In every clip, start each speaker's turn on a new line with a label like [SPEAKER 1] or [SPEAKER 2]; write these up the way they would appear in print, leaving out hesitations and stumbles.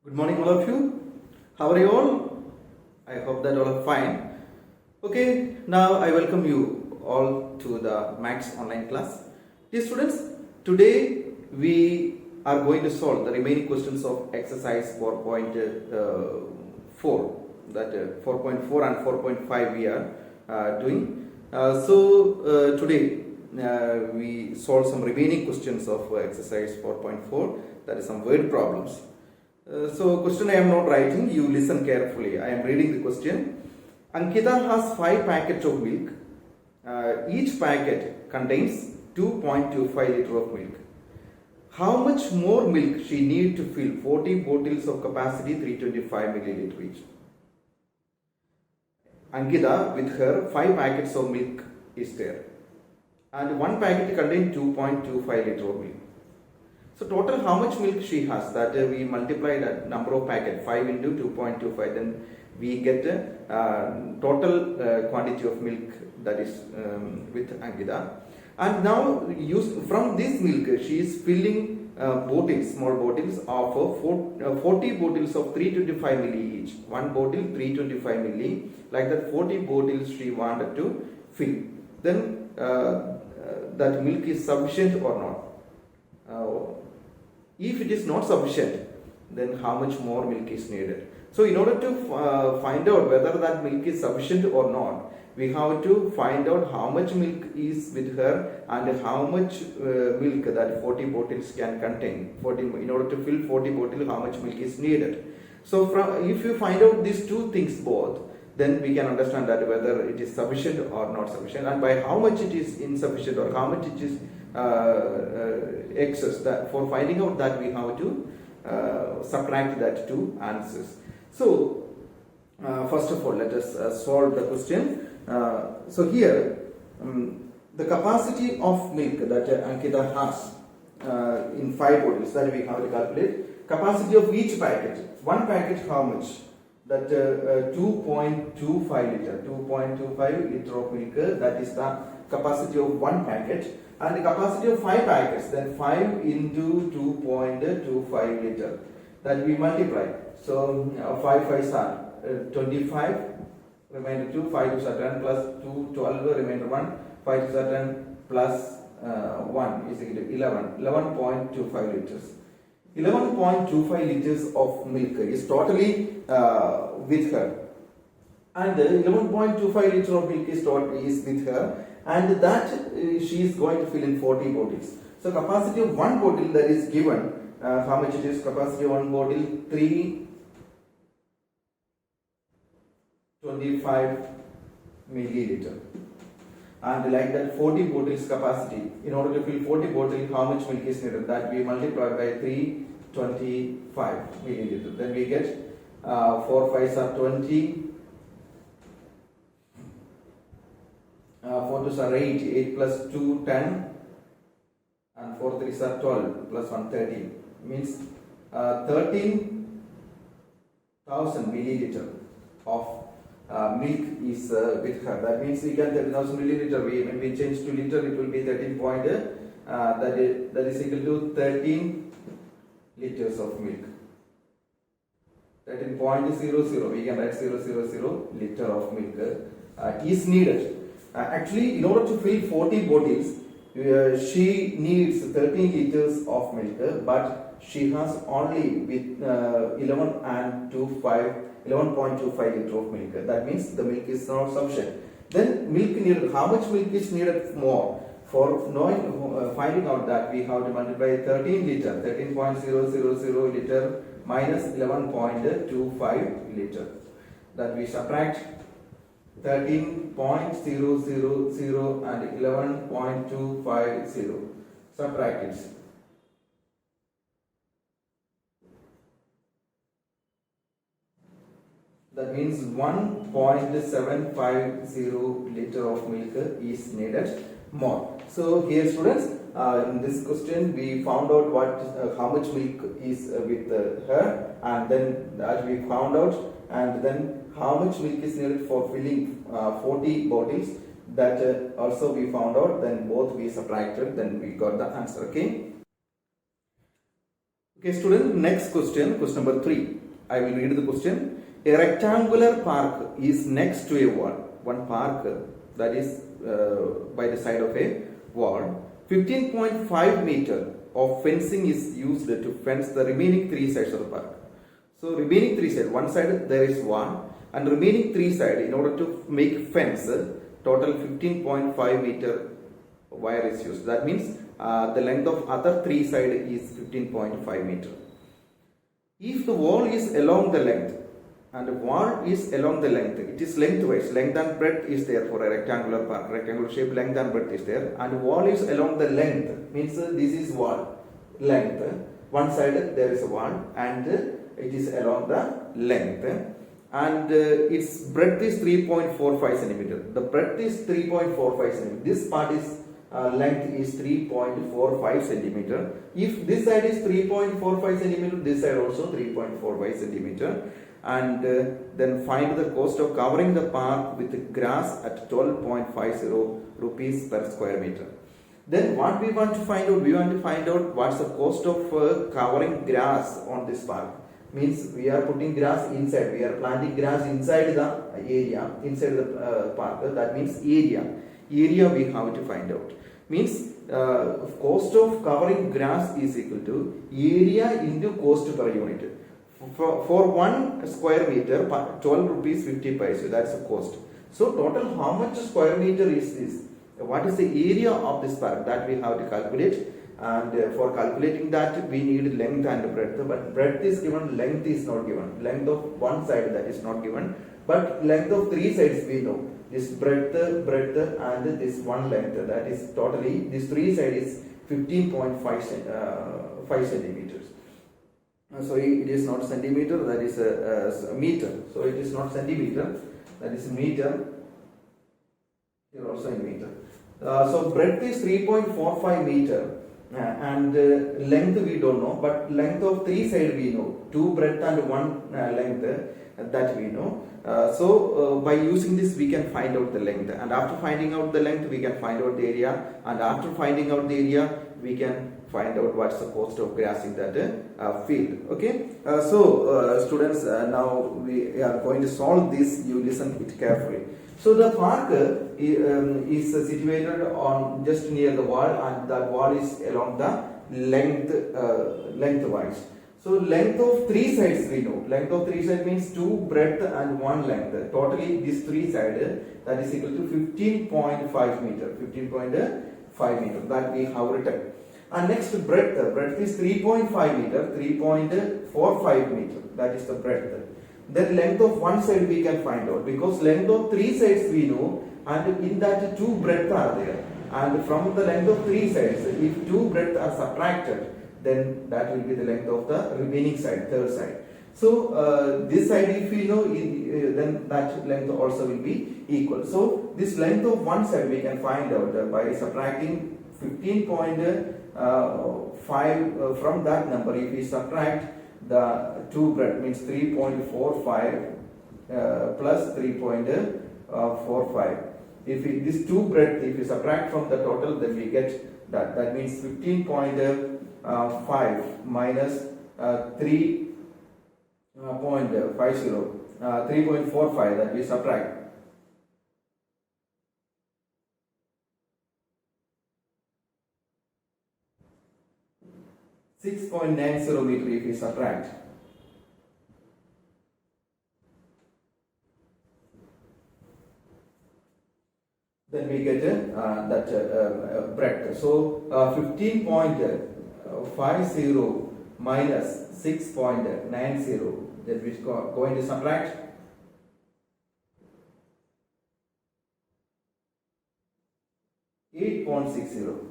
[SPEAKER 1] Good morning, all of you. How are you all? I hope that all are fine. Okay, now I welcome you all to the Max online class. Dear students, today we are going to solve the remaining questions of exercise 4.4. That 4.4 and 4.5 we are doing. Today we solve some remaining questions of exercise 4.4, that is some word problems. Question I am not writing, you listen carefully. I am reading the question. Ankita has 5 packets of milk. Each packet contains 2.25 liter of milk. How much more milk she need to fill 40 bottles of capacity 325 milliliter each? Ankita with her 5 packets of milk is there. And one packet contains 2.25 liter of milk. So total how much milk she has, that we multiply that number of packet 5 into 2.25, then we get total quantity of milk that is with Ankita. And now from this milk she is filling bottles, small bottles of 40 bottles of 325 milli each. One bottle 325 milli, like that 40 bottles she wanted to fill. Then that milk is sufficient or not? If it is not sufficient, then how much more milk is needed? So in order to find out whether that milk is sufficient or not, we have to find out how much milk is with her and how much milk that 40 bottles can contain. In order to fill 40 bottles, how much milk is needed? So if you find out these two things both, then we can understand that whether it is sufficient or not sufficient, and by how much it is insufficient or how much it is excess. That for finding out that, we have to subtract that two answers. So first of all, let us solve the question. So here the capacity of milk that Ankita has in 5 bottles, that we have to calculate. Capacity of each packet. One packet how much? That 2.25 liter. 2.25 liter of milk. That is the capacity of one packet. And the capacity of 5 packets, then 5 into 2.25 liter, that we multiply. So 5 5s are 25, remainder 2, 5 2s are 10 plus 2, 12, remainder 1, 5 2s are 10 plus 1 is equal to 11.25 liters. 11.25 liters of milk is totally with her. And 11.25 liters of milk is with her, and that she is going to fill in 40 bottles. So capacity of one bottle that is given, how much it is? Capacity of one bottle 325 milliliter. And like that 40 bottles capacity, in order to fill 40 bottles, how much milk is needed? That we multiply by 325 milliliter. Then we get 4 5s are 20. 4 2s are 8, 8 plus 2, 10, and 4 3s are 12, plus 1, 13. Means 13,000 milliliter of milk is with her. That means we get 13,000 milliliter. When we change to liter, it will be 13 point. That is equal to 13 liters of milk. 13.00. We can write 000 liter of milk is needed. Actually, in order to fill 40 bottles, she needs 13 liters of milk, but she has only with 11.25 liter of milk. That means the milk is not sufficient. Then milk needed. How much milk is needed more? For knowing, finding out that, we have to multiply 13 liter, 13.000 liter minus 11.25 liter. That we subtract 13.000 and 11.250. Subtract it. That means 1.750 liter of milk is needed more. So here, students, in this question we found out how much milk is with her, and then that we found out, and then how much milk is needed for filling 40 bottles, that also we found out. Then both we subtracted, then we got the answer. Okay. Okay, student, next question, question number 3. I will read the question. A rectangular park is next to a wall. One park that is by the side of a wall. 15.5 meter of fencing is used to fence the remaining 3 sides of the park. So remaining 3 sides, one side there is wall and remaining 3 sides, in order to make fence, total 15.5 meter wire is used. That means the length of other 3 side is 15.5 meter. If the wall is along the length and the wall is along the length, it is lengthwise, length and breadth is there for a rectangular part, rectangular shape, length and breadth is there, and wall is along the length, means this is wall length, one side there is a wall and it is along the length, and its breadth is 3.45 centimeter. The breadth is 3.45 centimeter. This part is length is 3.45 centimeter. If this side is 3.45 centimeter, this side also 3.45 centimeter. And then find the cost of covering the park with grass at 12.50 rupees per square meter. Then what we want to find out? We want to find out what's the cost of covering grass on this park. Means we are putting grass inside, we are planting grass inside the area, inside the park. That means area we have to find out. Means cost of covering grass is equal to area into cost per unit. For 1 square meter, 12 rupees 50 paise, that's the cost. So total how much square meter is this? What is the area of this park? That we have to calculate. And for calculating that, we need length and breadth, but breadth is given, length is not given. Length of one side, that is not given, but length of 3 sides we know. This breadth and this one length, that is totally, this 3 side is 15.5 centimeters. So it is not centimeter, that is a meter. So it is not centimeter, that is meter. Here also in meter. So breadth is 3.45 meter. And length we don't know, but length of 3 side we know, 2 breadth and 1 length, that we know. So by using this we can find out the length, and after finding out the length we can find out the area, and after finding out the area we can find out what's the cost of grassing that field. Okay, so students, now we are going to solve this. You listen it carefully. So the park is situated on just near the wall, and that wall is along the length lengthwise. So length of 3 sides we know. Length of 3 sides means 2 breadth and 1 length. Totally this 3 side, that is equal to 15.5 meter. 15.5 meter, that we have written. And next breadth. Breadth is 3.5 meter. 3.45 meter. That is the breadth. Then length of one side we can find out, because length of 3 sides we know, and in that 2 breadth are there. And from the length of 3 sides, if 2 breadth are subtracted, then that will be the length of the remaining side, third side. So this side if we know, then that length also will be equal. So this length of one side we can find out by subtracting 15.5 from that number. If we subtract the 2 breadth, means 3.45 plus 3.45. If this 2 breadth, if we subtract from the total, then we get that. That means 15.5 minus 3.45, that we subtract. .90 meter if we subtract. Then we get that breadth. So 15.50 minus 6.90, that we are going to subtract. .60.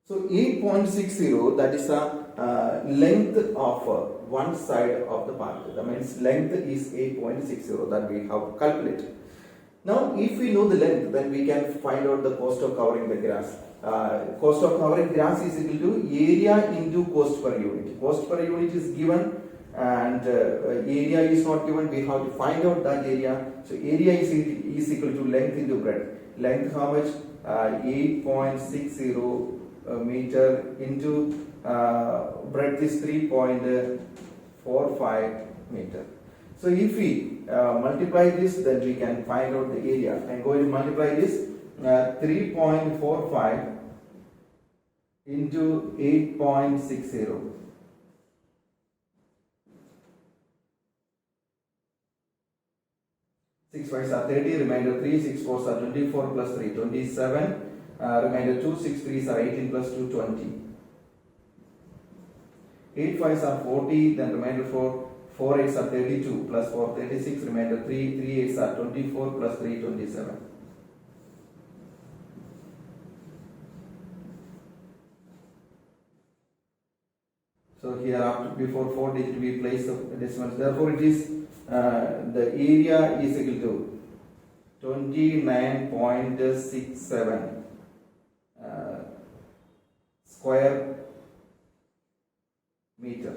[SPEAKER 1] So 8.60, that is the length of one side of the park. That means length is 8.60 that we have calculated. Now if we know the length, then we can find out the cost of covering the grass. Cost of covering grass is equal to area into cost per unit. Cost per unit is given, and area is not given. We have to find out that area. So area is equal to length into breadth. length how much? 8.60 meter into breadth is 3.45 meter. So if we multiply this, then we can find out the area. I'm going to multiply this 3.45 into 8.60. 6 5s are 30, remainder 3, 6 4s are 24 plus 3, 27, remainder 2, 6 3s are 18 plus 2, 20. 8 5s are 40, then remainder 4, 4 8s are 32 plus 4, 36, remainder 3, 3 8s are 24 plus 3, 27. So here after before 4 digit we place the decimals. Therefore it is the area is equal to 29.67 square meter.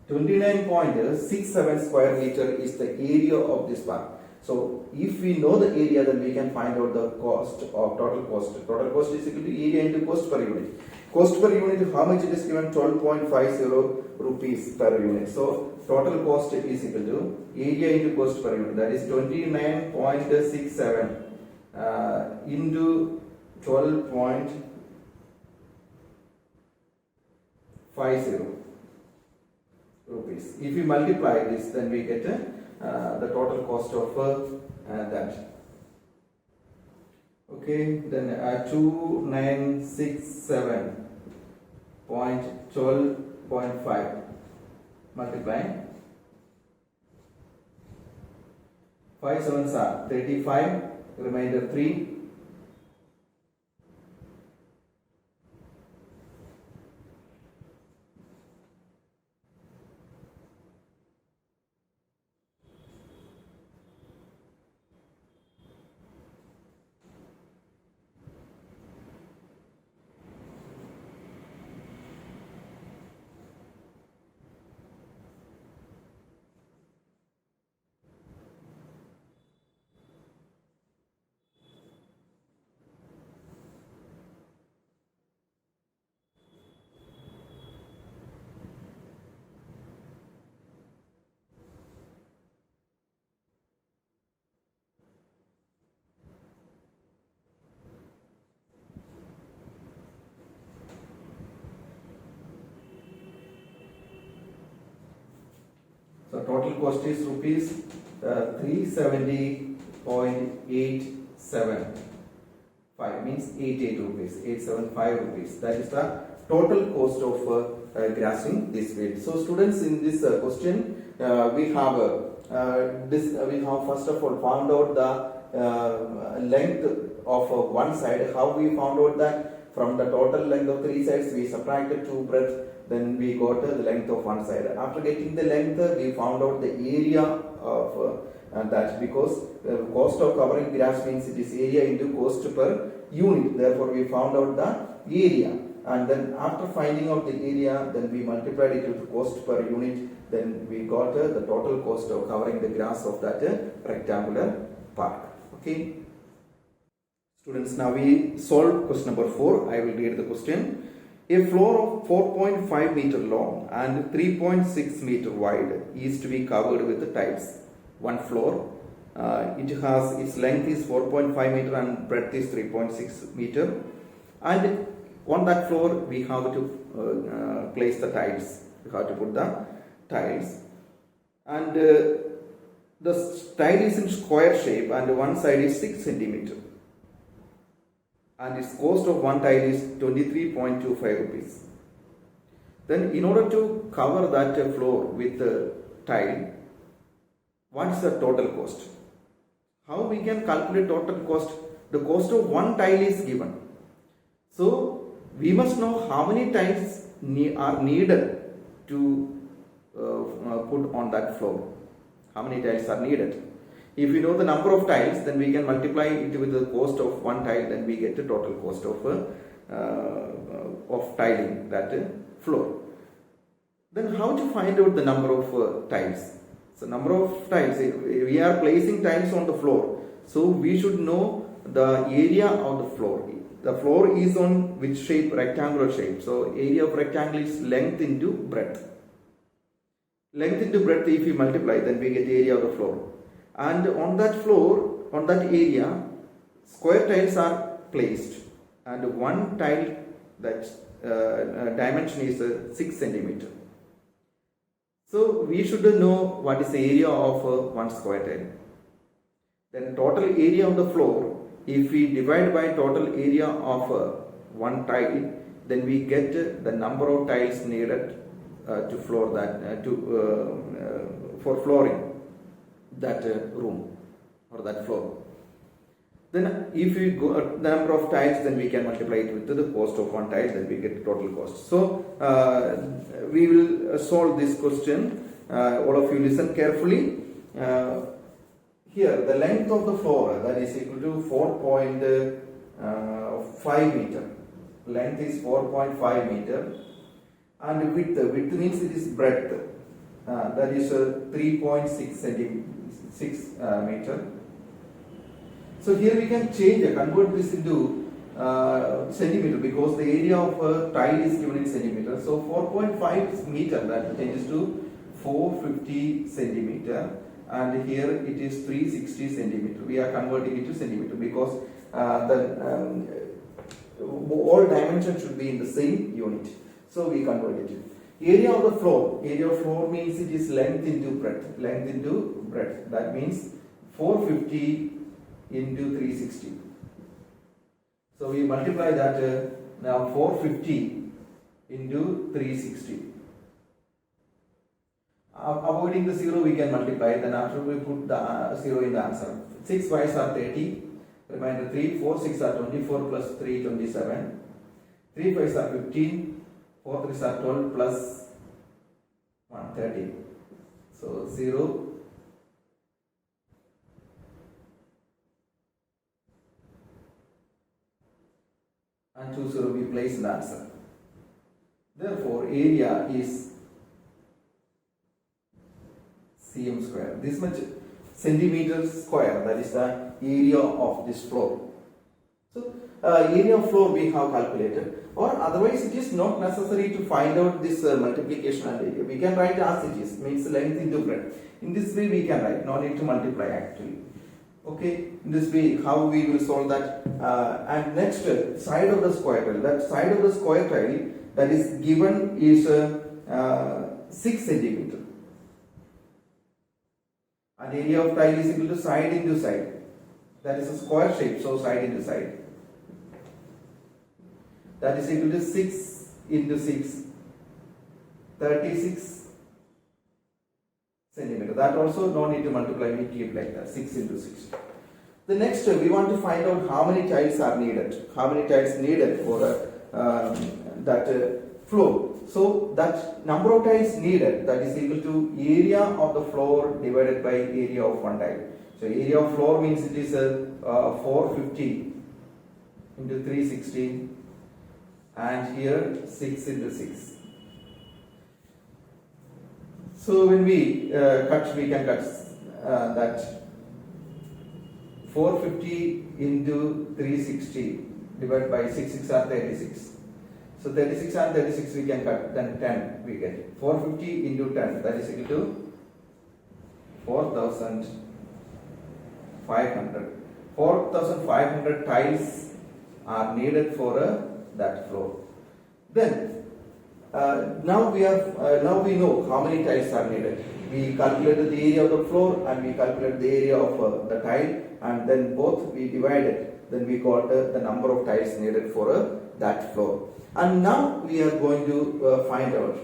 [SPEAKER 1] 29.67 square meter is the area of this park. So if we know the area, then we can find out the cost of total cost. Total cost is equal to area into cost per unit. Cost per unit, how much it is given? 12.50 rupees per unit. So total cost is equal to area into cost per unit. That is 29.67 into 12.50 rupees. If we multiply this, then we get the total cost of that. Okay, then 2967.12.5 multiplying 5 7s are 35, remainder 3. So total cost is rupees 370.875 means 88 rupees, 875 rupees. That is the total cost of grasping this weight. So students, in this question we have first of all found out the length of one side. How we found out that? From the total length of 3 sides we subtracted 2 breadth, then we got the length of one side. After getting the length, we found out the area of that, because cost of covering grass means it is area into cost per unit. Therefore we found out the area, and then after finding out the area, then we multiplied it with the cost per unit, then we got the total cost of covering the grass of that rectangular park. Okay students, now we solve question number 4. I will read the question. A floor of 4.5 meter long and 3.6 meter wide is to be covered with the tiles. One floor, it has its length is 4.5 meter and breadth is 3.6 meter, and on that floor we have to place the tiles. We have to put the tiles, and the tile is in square shape and one side is 6 centimeter. And its cost of one tile is 23.25 rupees. Then in order to cover that floor with the tile, what is the total cost? How we can calculate total cost? The cost of one tile is given. So we must know how many tiles are needed to put on that floor. How many tiles are needed? If we know the number of tiles, then we can multiply it with the cost of one tile, then we get the total cost of tiling that floor. Then how to find out the number of tiles? So number of tiles, we are placing tiles on the floor, so we should know the area of the floor. The floor is on which shape? Rectangular shape. So area of rectangle is length into breadth. Length into breadth, if we multiply, then we get area of the floor. And on that floor, on that area, square tiles are placed, and one tile that dimension is 6 centimeter. So we should know what is the area of one square tile. Then total area of the floor, if we divide by total area of one tile, then we get the number of tiles needed to floor that for flooring that room or that floor. Then if we go the number of tiles, then we can multiply it with the cost of one tile, then we get total cost. So we will solve this question. All of you listen carefully. Here the length of the floor, that is equal to 4.5 meter. Length is 4.5 meter, and width means it is breadth, that is 3.6 meter. So here we can convert this into centimeter, because the area of a tile is given in centimeter. So 4.5 meter, that changes to 450 centimeter, and here it is 360 centimeter. We are converting it to centimeter because all dimensions should be in the same unit. So we convert it. Area of the floor. Area of floor means it is length into breadth. Length into breadth. That means 450 into 360. So we multiply that now 450 into 360. Avoiding the 0, we can multiply. Then after we put the 0 in the answer. 6 5s are 30. Remainder 3. 4 6 are 24 plus 3 27. 3 5s are 15. 4 3s are 12 plus 1 30. So 0. And 2 0 we place in the answer. Therefore, area is cm square. This much centimeter square, that is the area of this floor. So, area of floor we have calculated, or otherwise it is not necessary to find out this multiplication and area. We can write as it is, means length into breadth. In this way we can write, no need to multiply actually. Okay, in this way how we will solve that. And next, side of the square tile. That side of the square tile that is given is 6 centimeter. And area of tile is equal to side into side. That is a square shape, so side into side. That is equal to 6 into 6, 36 centimeter. That also no need to multiply, we keep like that, 6 into 6. The next, we want to find out how many tiles are needed. How many tiles needed for that floor. So that number of tiles needed, that is equal to area of the floor divided by area of one tile. So area of floor means it is 450 into 360, and here 6 into 6. So when we we can cut that 450 into 360 divided by 6 6 are 36. So 36 and 36 we can cut, then 10 we get. 450 into 10, that is equal to 4,500. 4,500 tiles are needed for that floor. Then now we know how many tiles are needed. We calculated the area of the floor and we calculated the area of the tile, and then both we divided. Then we got the number of tiles needed for that floor. And now we are going to find out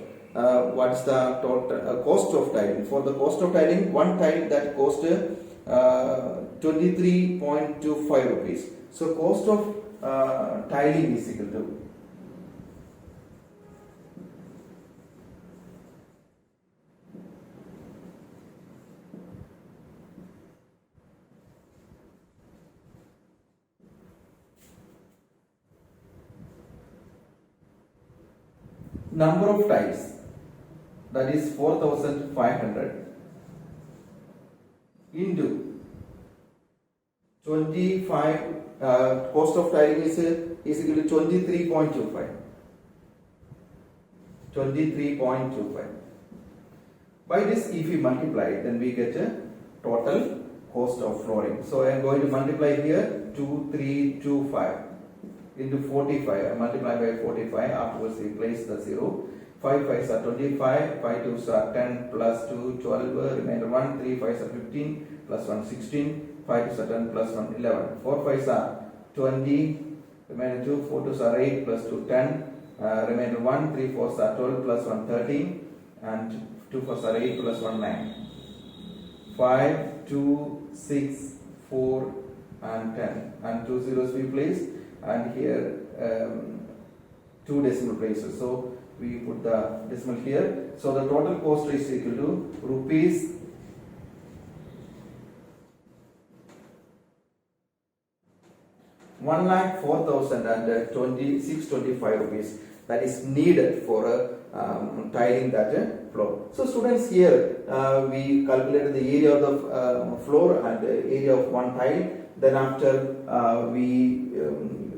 [SPEAKER 1] what's the total cost of tiling. For the cost of tiling, one tile that cost 23.25 rupees. So cost of tiling is equal to number of tiles, that is 4,500 into 25 cost of tiling is equal to 23.25. 23.25. By this, if we multiply, then we get a total cost of flooring. So I am going to multiply here 2325 into 45. I multiply by 45. Afterwards, we place the 0. 5 5s are 25. 5 2s are 10 plus 2 12. Remainder 1. 3 5s are 15 plus 1 16. 5 2s are 10 plus 1 11. 4 5s are 20. Remainder 2. 4 2s are 8 plus 2 10. Remainder 1. 3 4s are 12 plus 1 13. And 2 4s are 8 plus 1 9. 5 2 6 4 and 10. And 2 zeros we place. And here 2 decimal places. So we put the decimal here. So the total cost is equal to rupees 1,04,026.25 rupees. That is needed for tiling that floor. So students, here we calculated the area of the floor and the area of one tile. Then after we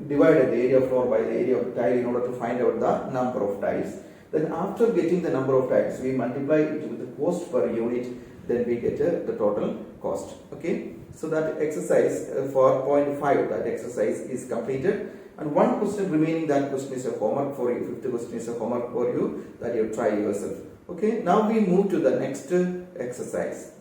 [SPEAKER 1] divided the area of floor by the area of tile in order to find out the number of tiles. Then after getting the number of tiles, we multiply it with the cost per unit. Then we get the total cost. Okay. So that exercise for point 5, that exercise is completed. And one question remaining, that question is a homework for you. Fifth question is a homework for you that you try yourself. Okay. Now we move to the next exercise.